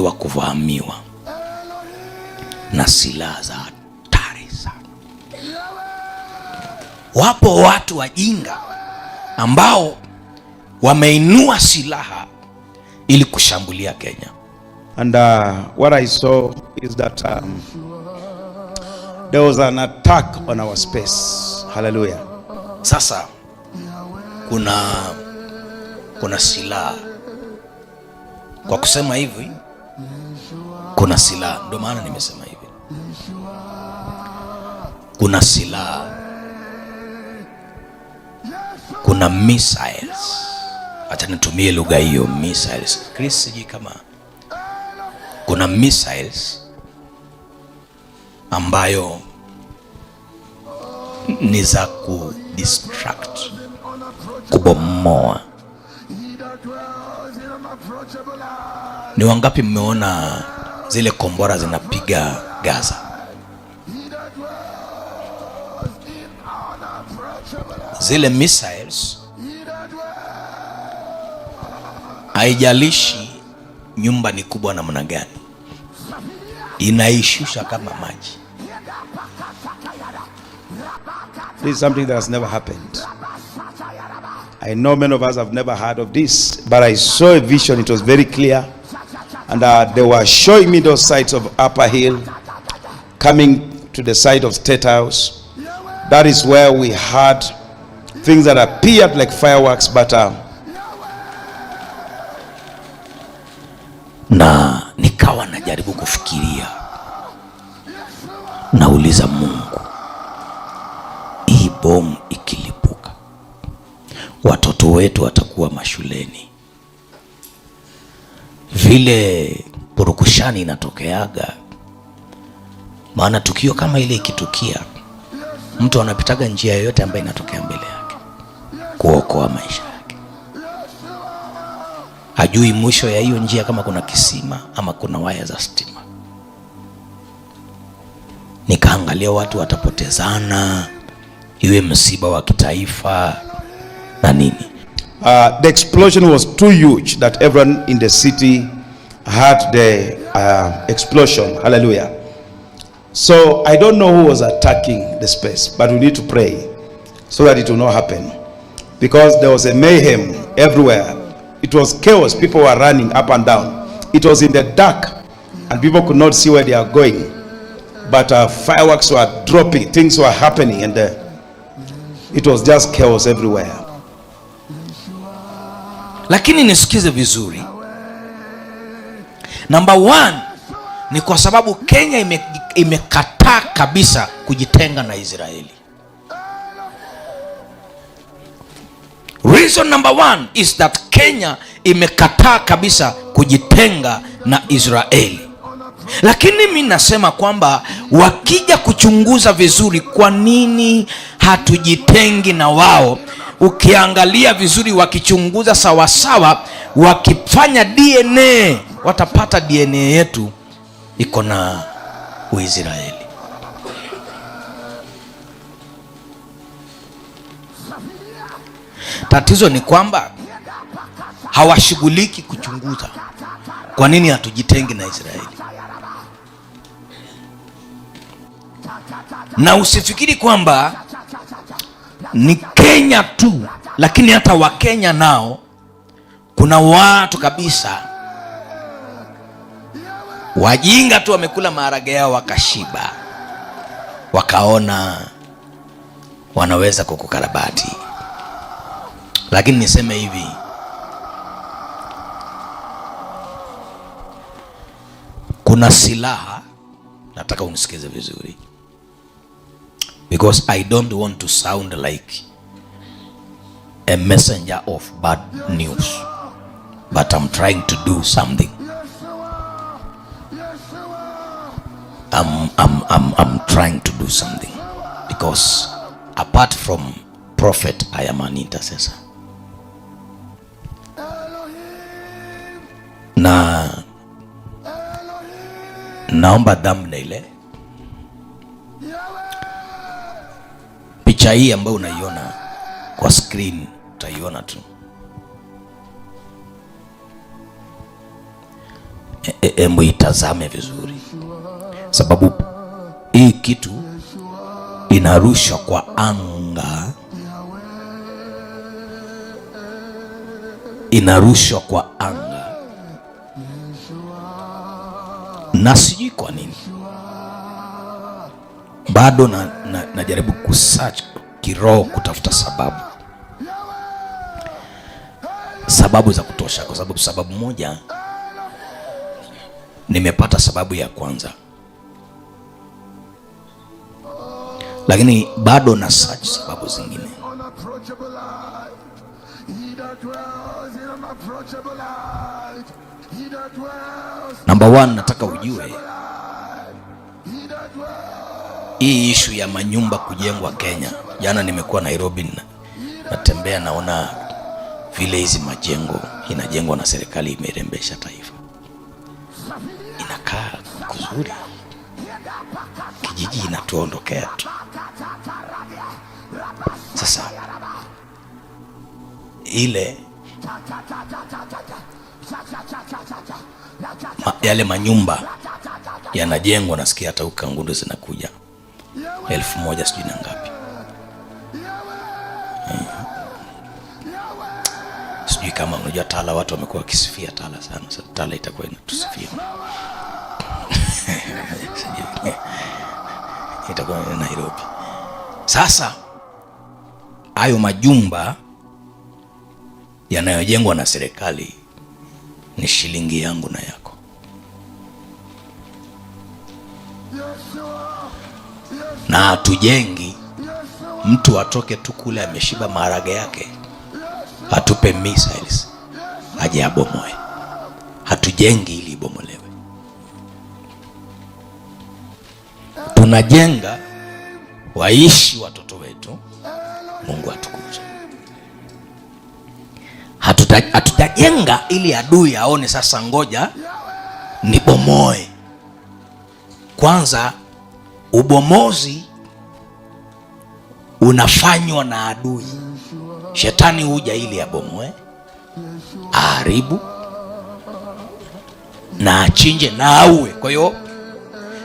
wanapangiwa kuvamiwa na silaha za hatari sana. Wapo watu wajinga ambao wameinua silaha ili kushambulia Kenya. And what I saw is that there was an attack on our space. Hallelujah. Sasa kuna silaha. Kwa kusema hivi, kuna silaha, ndio maana nimesema hivi. Kuna silaha, kuna missiles. Acha nitumie lugha hiyo, missiles. Chris, siji kama kuna missiles ambayo ni za kudistract, kubomoa. Ni wangapi mmeona zile kombora zinapiga Gaza? Zile missiles, haijalishi nyumba ni kubwa namna gani, inaishusha kama maji. This is something that has never happened. I know many of us have never heard of this, but I saw a vision. It was very clear, and they were showing me those sides of Upper Hill coming to the side of State House. That is where we had things that appeared like fireworks, but na nikawa najaribu kufikiria, nauliza Mungu, hii bomu ikilipuka, watoto wetu watakuwa mashuleni, vile purukushani inatokeaga. Maana tukio kama ile ikitukia, mtu anapitaga njia yoyote ambayo inatokea mbele yake kuokoa maisha yake. Hajui mwisho ya hiyo njia kama kuna kisima ama kuna waya za stima. Nikaangalia watu watapotezana, iwe msiba wa kitaifa na nini. The explosion was too huge that everyone in the city heard the explosion. Hallelujah. So I don't know who was attacking the space, but we need to pray so that it will not happen, because there was a mayhem everywhere. It was chaos. People were running up and down. It was in the dark and people could not see where they are going, but fireworks were dropping, things were happening, and it was just chaos everywhere. Lakini nisikize vizuri. Number one, ni kwa sababu Kenya imekataa kabisa kujitenga na Israeli. Reason number one is that Kenya imekataa kabisa kujitenga na Israeli. Lakini mimi nasema kwamba wakija kuchunguza vizuri, kwa nini hatujitengi na wao? Ukiangalia vizuri, wakichunguza sawasawa, wakifanya DNA, watapata DNA yetu iko na Uisraeli. Tatizo ni kwamba hawashughuliki kuchunguza kwa nini hatujitengi na Israeli. Na usifikiri kwamba ni Kenya tu, lakini hata Wakenya nao kuna watu kabisa wajinga tu, wamekula maharage yao wakashiba, wakaona wanaweza kukukarabati. Lakini niseme hivi, kuna silaha, nataka unisikize vizuri, because I don't want to sound like a messenger of bad news, but I'm trying to do something. I'm trying to do something, because apart from prophet, I am an intercessor. Na naomba thumbnail, picha hii ambayo unaiona kwa screen, utaiona tu. Embu itazame vizuri, sababu hii kitu inarushwa kwa anga, inarushwa kwa anga, na sijui kwa nini bado najaribu kusearch kiroho kutafuta sababu za kutosha, kwa sababu sababu moja nimepata sababu ya kwanza, lakini bado na search sababu zingine. Number one, nataka ujue hii issue ya manyumba kujengwa Kenya. Jana nimekuwa Nairobi, natembea naona vile hizi majengo inajengwa na serikali, imerembesha taifa, inakaa kuzuri, kijiji inatuondokea tu. Sasa ile yale manyumba yanajengwa, nasikia hata Ukangundo zinakuja 1,000 sijui na ngapi. Sijui kama unajua Tala, watu wamekuwa wakisifia Tala sana. Sasa Tala itakuwa inatusifia itakuwa Nairobi. Sasa hayo majumba yanayojengwa na serikali ni shilingi yangu na yako. Na hatujengi mtu atoke tu kule ameshiba maharage yake atupe missiles aje abomoe. Hatujengi ili ibomolewe. Tunajenga waishi watoto wetu, Mungu atukuzwe. Hatutajenga ili adui aone sasa ngoja nibomoe. Kwanza ubomozi unafanywa na adui. Shetani huja ili abomoe, aharibu na achinje na aue. Kwa hiyo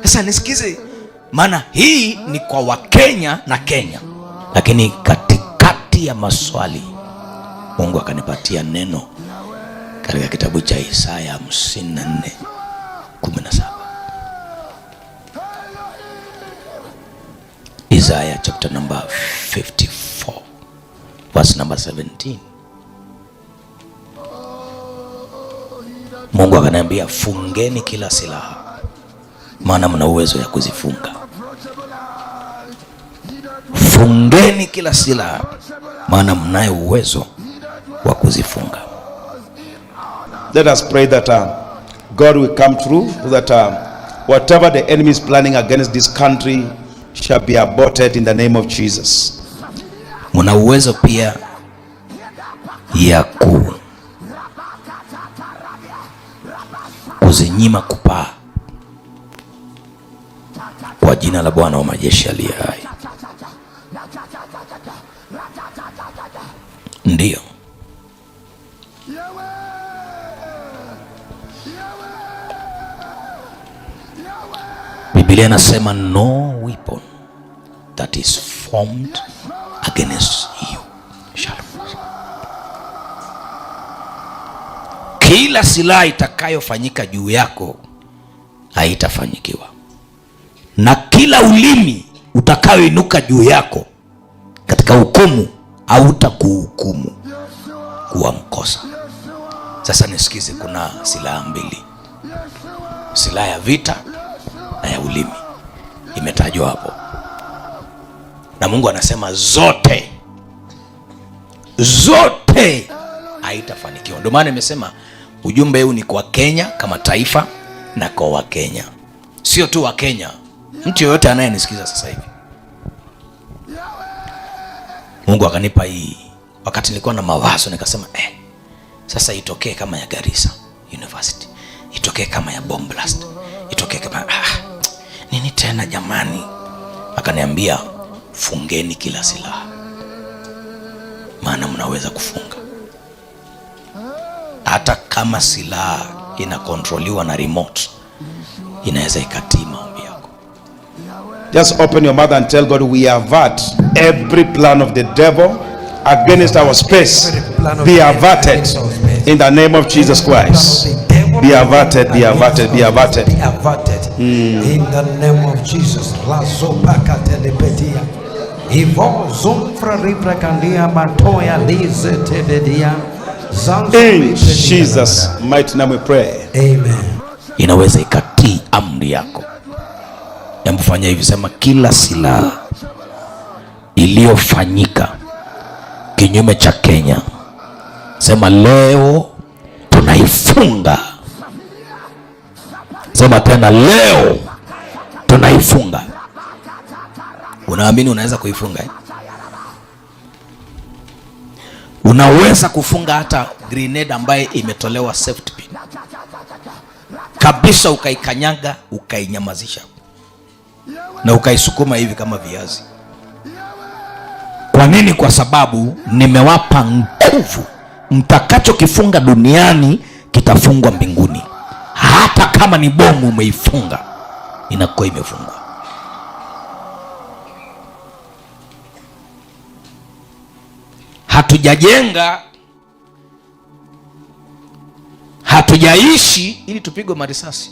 sasa nisikize, maana hii ni kwa Wakenya na Kenya, lakini katikati ya maswali Mungu akanipatia neno katika kitabu cha Isaya 54:17. Isaiah chapter number 54 verse number 17. Mungu akaniambia, fungeni kila silaha, maana mna uwezo ya kuzifunga. Fungeni kila silaha, maana mnayo uwezo wa kuzifunga. Let us pray that God will come through, that whatever the enemy is planning against this country shall be aborted in the name of Jesus. Muna uwezo pia ya kuzinyima kupaa kwa jina la Bwana wa majeshi aliye hai. Ndiyo, Biblia inasema no weapon that is formed against you shall prosper. Kila silaha itakayofanyika juu yako haitafanyikiwa, na kila ulimi utakayoinuka juu yako katika hukumu hautakuhukumu kuwa mkosa. Sasa nisikize, kuna silaha mbili, silaha ya vita na ya ulimi, imetajwa hapo, na Mungu anasema zote haitafanikiwa. Ndio maana nimesema ujumbe huu ni kwa Kenya kama taifa na kwa Wakenya, sio tu wa Kenya, mtu yoyote anayenisikiza sasa hivi. Mungu akanipa hii wakati nilikuwa na mawazo, nikasema sasa itokee kama ya Garissa University, itokee kama ya bomb blast, itokee kama nini tena jamani. Akaniambia fungeni kila silaha, maana mnaweza kufunga. Hata kama silaha inakontroliwa na remote, inaweza ikatii maombi yako. Just open your mouth and tell God, we avert every plan of the devil against our space. Be averted in the name of Jesus Christ. Be averted, be averted, be averted. Be averted in the name of Jesus. In Jesus' mighty name we pray. Amen. Inaweza ikatii amri yako. Hebu fanya hivi, sema kila silaha iliyofanyika kinyume cha Kenya, sema leo tunaifunga. Sema tena, leo tunaifunga. Unaamini unaweza kuifunga eh? Unaweza kufunga hata grenade ambaye imetolewa safety pin kabisa, ukaikanyaga, ukainyamazisha na ukaisukuma hivi kama viazi. Kwa nini? Kwa sababu nimewapa nguvu. Mtakachokifunga duniani kitafungwa mbinguni. Hata kama ni bomu umeifunga, inakuwa imefungwa. Hatujajenga, hatujaishi ili tupigwe marisasi.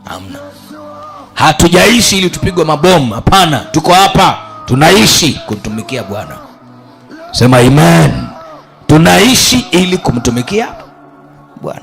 Hamna. Hatujaishi ili tupigwe mabomu. Hapana, tuko hapa tunaishi kumtumikia Bwana. Sema amen. Tunaishi ili kumtumikia Bwana.